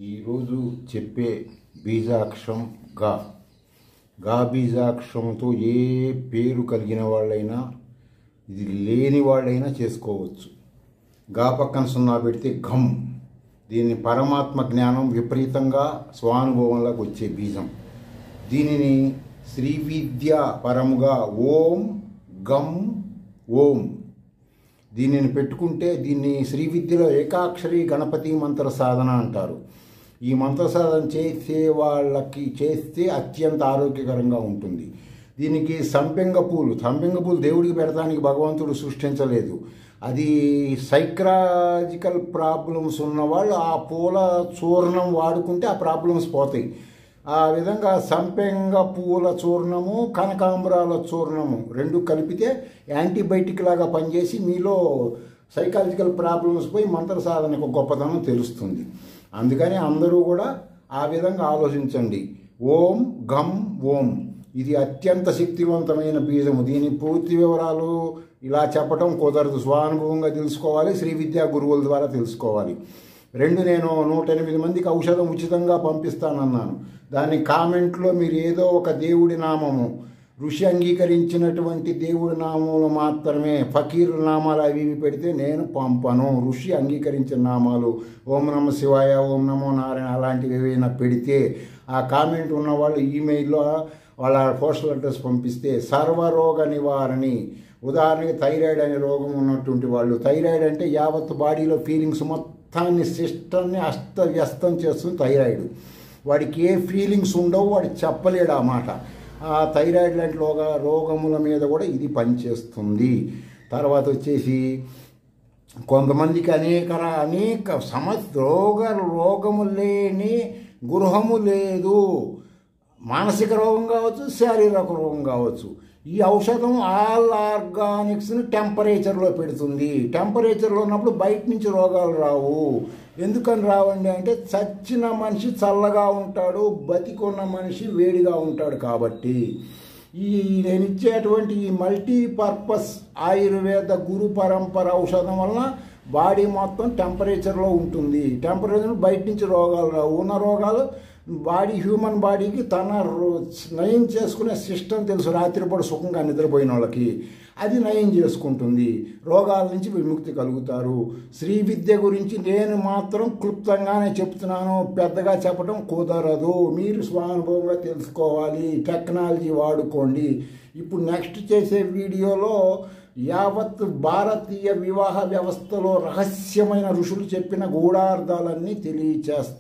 ఈరోజు చెప్పే బీజాక్షరం గా. గా బీజాక్షరంతో ఏ పేరు కలిగిన వాళ్ళైనా, ఇది లేని వాళ్ళైనా చేసుకోవచ్చు. గా పక్కన సున్నా పెడితే ఘం. దీన్ని పరమాత్మ జ్ఞానం విపరీతంగా స్వానుభవంలోకి వచ్చే బీజం. దీనిని శ్రీ విద్య పరముగా ఓం గం ఓం దీనిని పెట్టుకుంటే దీన్ని శ్రీ విద్యలో ఏకాక్షరి గణపతి మంత్ర సాధన అంటారు. ఈ మంత్ర సాధన చేస్తే అత్యంత ఆరోగ్యకరంగా ఉంటుంది. దీనికి సంపెంగ పూలు దేవుడికి పెడతానికి భగవంతుడు సృష్టించలేదు. అది సైకలాజికల్ ప్రాబ్లమ్స్ ఉన్నవాళ్ళు ఆ పూల చూర్ణం వాడుకుంటే ఆ ప్రాబ్లమ్స్ పోతాయి. ఆ విధంగా సంపెంగ పూల చూర్ణము, కనకాంబరాల చూర్ణము రెండు కలిపితే యాంటీబయాటిక్ లాగా పనిచేసి మీలో సైకలాజికల్ ప్రాబ్లమ్స్ పోయి మంత్ర సాధనకు గొప్పతనం తెలుస్తుంది. అందుకని అందరూ కూడా ఆ విధంగా ఆలోచించండి. ఓం గం ఓం ఇది అత్యంత శక్తివంతమైన బీజము. దీని పూర్తి వివరాలు ఇలా చెప్పటం కుదరదు. స్వానుభవంగా తెలుసుకోవాలి, శ్రీ విద్యా గురువుల ద్వారా తెలుసుకోవాలి. నేను 108 మందికి ఔషధం ఉచితంగా పంపిస్తానన్నాను. దాని కామెంట్లో మీరు ఏదో ఒక దేవుడి నామము, ఋషి అంగీకరించినటువంటి దేవుడి నామములు మాత్రమే, ఫకీరు నామాలు అవి ఇవి పెడితే నేను పంపను. ఋషి అంగీకరించిన నామాలు ఓం నమ శివాయ, ఓం నమో నారాయణ అలాంటివి ఏవైనా పెడితే ఆ కామెంట్ ఉన్నవాళ్ళు ఈమెయిల్లో వాళ్ళ పోస్టల్ అడ్రస్ పంపిస్తే సర్వరోగ నివారణి. ఉదాహరణకి థైరాయిడ్ అనే రోగం ఉన్నటువంటి వాళ్ళు, థైరాయిడ్ అంటే యావత్ బాడీలో ఫీలింగ్స్ మొత్తాన్ని సిస్టమ్ని అస్తవ్యస్తం చేస్తుంది థైరాయిడ్. వాడికి ఏ ఫీలింగ్స్ ఉండవు, వాడికి చెప్పలేడు ఆ మాట. ఆ థైరాయిడ్ లాంటి రోగముల మీద కూడా ఇది పనిచేస్తుంది. తర్వాత వచ్చేసి కొంతమందికి అనేక రోగము లేని గృహము లేదు. మానసిక రోగం కావచ్చు, శారీరక రోగం కావచ్చు. ఈ ఔషధం ఆల్ ఆర్గానిక్స్ని టెంపరేచర్లో పెడుతుంది. టెంపరేచర్లో ఉన్నప్పుడు బయట నుంచి రోగాలు రావు. ఎందుకని రావండి అంటే చచ్చిన మనిషి చల్లగా ఉంటాడు, బతికున్న మనిషి వేడిగా ఉంటాడు. కాబట్టి నేను ఇచ్చేటువంటి ఈ మల్టీపర్పస్ ఆయుర్వేద గురు పరంపర ఔషధం వలన బాడీ మొత్తం టెంపరేచర్లో ఉంటుంది. టెంపరేచర్ బయట నుంచి రోగాలు రావు. ఉన్న రోగాలు హ్యూమన్ బాడీకి తన నయం చేసుకునే సిస్టమ్ తెలుసు. రాత్రిపూట సుఖంగా నిద్రపోయిన వాళ్ళకి అది నయం చేసుకుంటుంది. రోగాల నుంచి విముక్తి కలుగుతారు. శ్రీ విద్య గురించి నేను మాత్రం క్లుప్తంగానే చెప్తున్నాను, పెద్దగా చెప్పడం కుదరదు. మీరు స్వానుభవంగా తెలుసుకోవాలి, టెక్నాలజీ వాడుకోండి. ఇప్పుడు నెక్స్ట్ చేసే వీడియోలో యావత్ భారతీయ వివాహ వ్యవస్థలో రహస్యమైన ఋషులు చెప్పిన గూఢార్థాలన్నీ తెలియచేస్తారు.